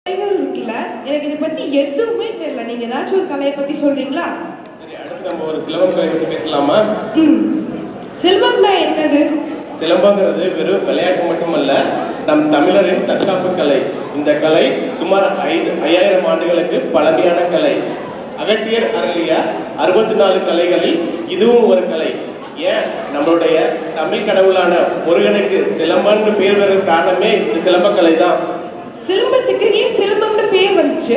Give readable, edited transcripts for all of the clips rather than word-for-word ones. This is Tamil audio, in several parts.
இருக்குல்ல, எனக்கு இதை பத்தி எதுவுமே தெரியல. நீங்க ஏதாச்சும் ஒரு கலையை பத்தி சொல்றீங்களா? சரி, அடுத்து நம்ம ஒரு சிலம்பம் கலை பத்தி பேசலாமா? சிலம்பம்னா என்னது? சிலம்பங்கிறது வெறும் விளையாட்டு மட்டுமல்ல, நம் தமிழரின் தற்காப்பு கலை. இந்த கலை சுமார் 5000 ஆண்டுகளுக்கு பழமையான கலை. அகத்தியர் அருளிய 64 கலைகளில் இதுவும் ஒரு கலை. ஏன் நம்மளுடைய தமிழ் கடவுளான முருகனுக்கு சிலம்பம்னு பேர் வர காரணமே இந்த சிலம்பக்கலை தான். சிலம்பத்துக்கு ஏன் சிலம்பம்னு பேர் வந்துச்சு?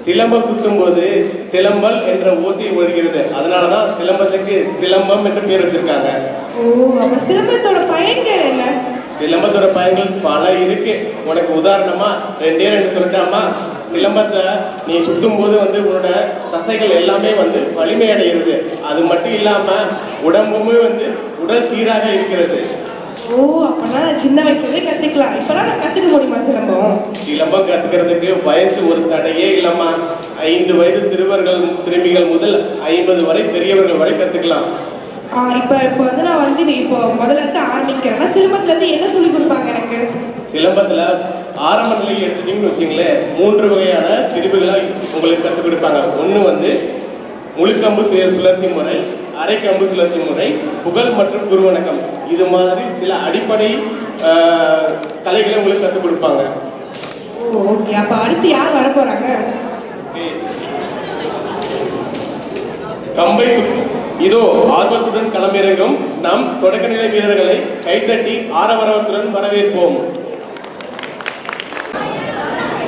சிலம்பம் சுத்தும் போது சிலம்பல் என்ற ஓசை ஒழுகிறது, அதனாலதான் சிலம்பத்துக்கு சிலம்பம் என்று பேர் வச்சிருக்காங்க. ஓ, அப்ப சிலம்பத்தோட பயன்கள் என்ன? சிலம்பத்தோட பயன்கள் பல இருக்கு. உனக்கு உதாரணமா ரெண்டு சொல்லிட்டாமா. சிலம்பத்தை நீ சுத்தும் போது உன்னோட தசைகள் எல்லாமே வலிமை அடைகிறது. அது மட்டும் இல்லாம உடம்புமே உடல் சீராக இருக்கிறது. ஓ, அப்பனா சின்ன வயசுலேயே கத்துக்கலாம். இப்பெல்லாம் நான் கத்துக்க முடியுமா சிலம்பம்? சிலம்பம் கத்துக்கிறதுக்கு வயசு ஒரு தடையே இல்லம்மா. 5 வயது சிறுமிகள் முதல் 50 வரை பெரியவர்கள் வரை கத்துக்கலாம். இப்போ நான் இப்போ முதல்ல இருந்து ஆரம்பிக்கிறேன்னா சிலம்பத்துல இருந்து என்ன சொல்லி கொடுப்பாங்க எனக்கு? சிலம்பத்துல ஆரம்ப நிலையை எடுத்துட்டீங்கன்னு வச்சுங்களேன், 3 வகையான பிரிவுகளை உங்களுக்கு கற்றுக் கொடுப்பாங்க. ஒன்று முழுக்கம்பு சுழற்சி முறை, அரைக்கம்பு சுழற்சி முறை, புகழ் மற்றும் குருவணக்கம். இது மாதிரி சில அடிப்படை கலைகளை உங்களுக்கு கற்றுக் கொடுப்பாங்க. ஓகே, அப்போ அடுத்து யார் வர போறாங்க? கம்பை இதோ ஆர்வத்துடன் களமிறங்கும் நம் தொடக்கநிலை வீரர்களை கைத்தட்டி ஆரவரவத்துடன் வரவேற்போம்.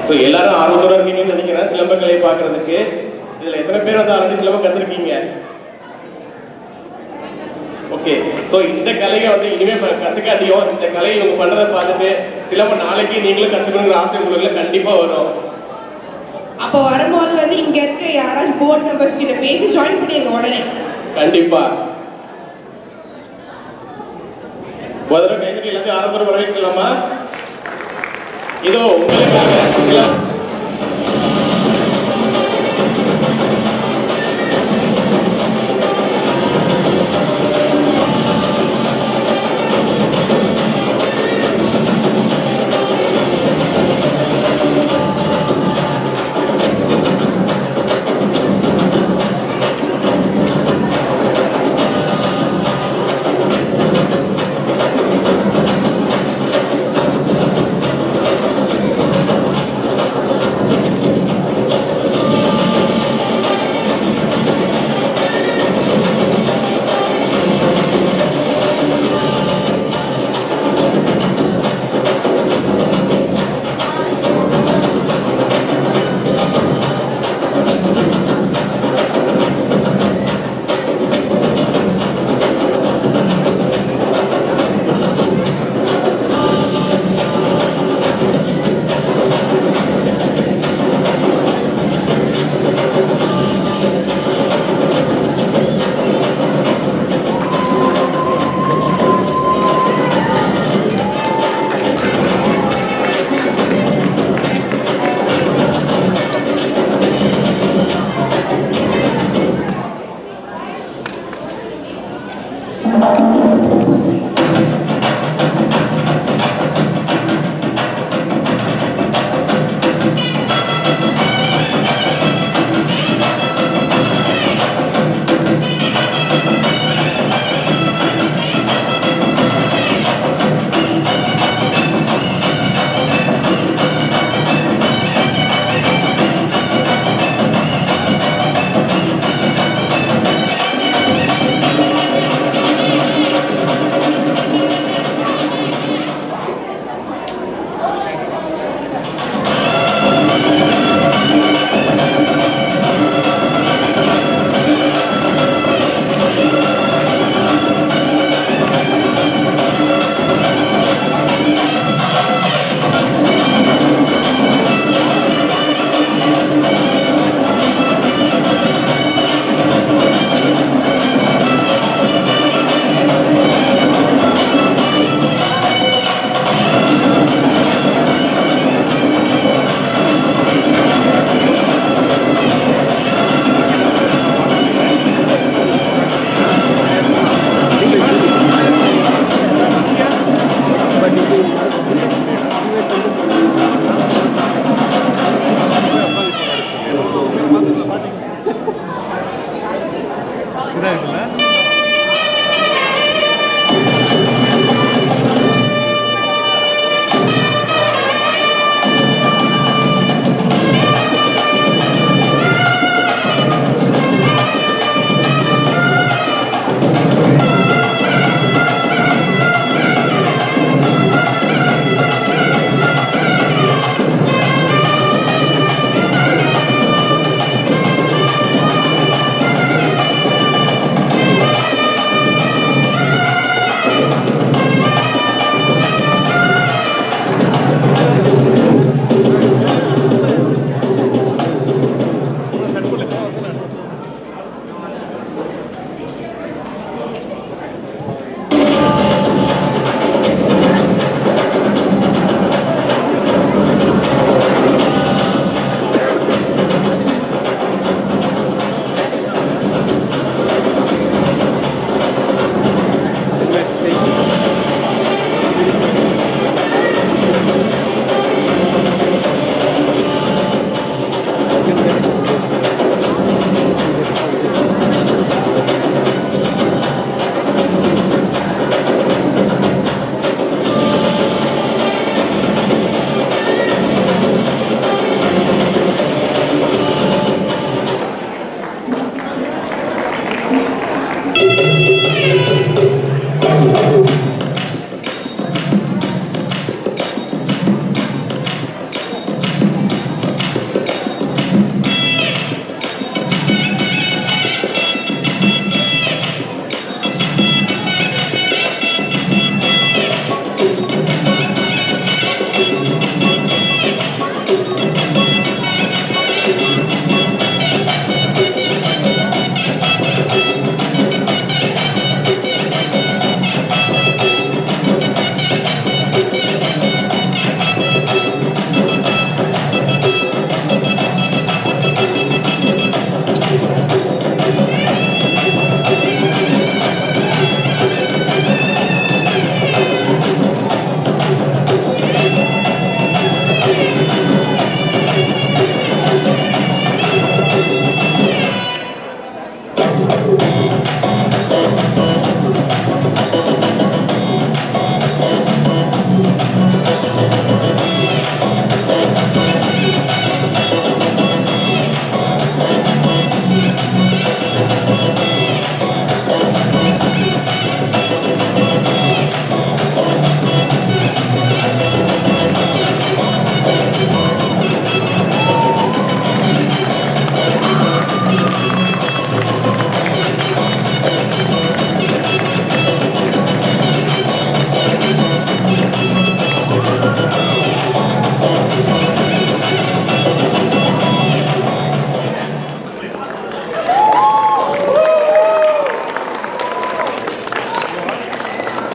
ஸோ எல்லாரும் ஆர்வத்தோட இருக்கீங்கன்னு நினைக்கிறேன் சிலம்ப கலையை பார்க்கறதுக்கு. இதில் எத்தனை பேர் ஆல்ரெடி சிலம்பம் கற்றுருக்கீங்க? ஓகே, ஸோ இந்த கலையை இனிமேல் கற்றுக்காட்டியும் இந்த கலையை இவங்க பண்ணுறதை பார்த்துட்டு சிலம்பம் நாளைக்கு நீங்களும் கற்றுக்கணுங்கிற ஆசை உங்களுக்கு கண்டிப்பாக வரும். அப்போ வரும்போது இங்கே இருக்க யாராவது போர்டு மெம்பர்ஸ் கிட்ட பேசி ஜாயின் பண்ணிடுங்க உடனே. கண்டிப்பா முதல்ல கைதட்டி எல்லாத்தையும் ஆரோக்கியம் வரவேற்கலாமா? இதோ உங்களுக்காக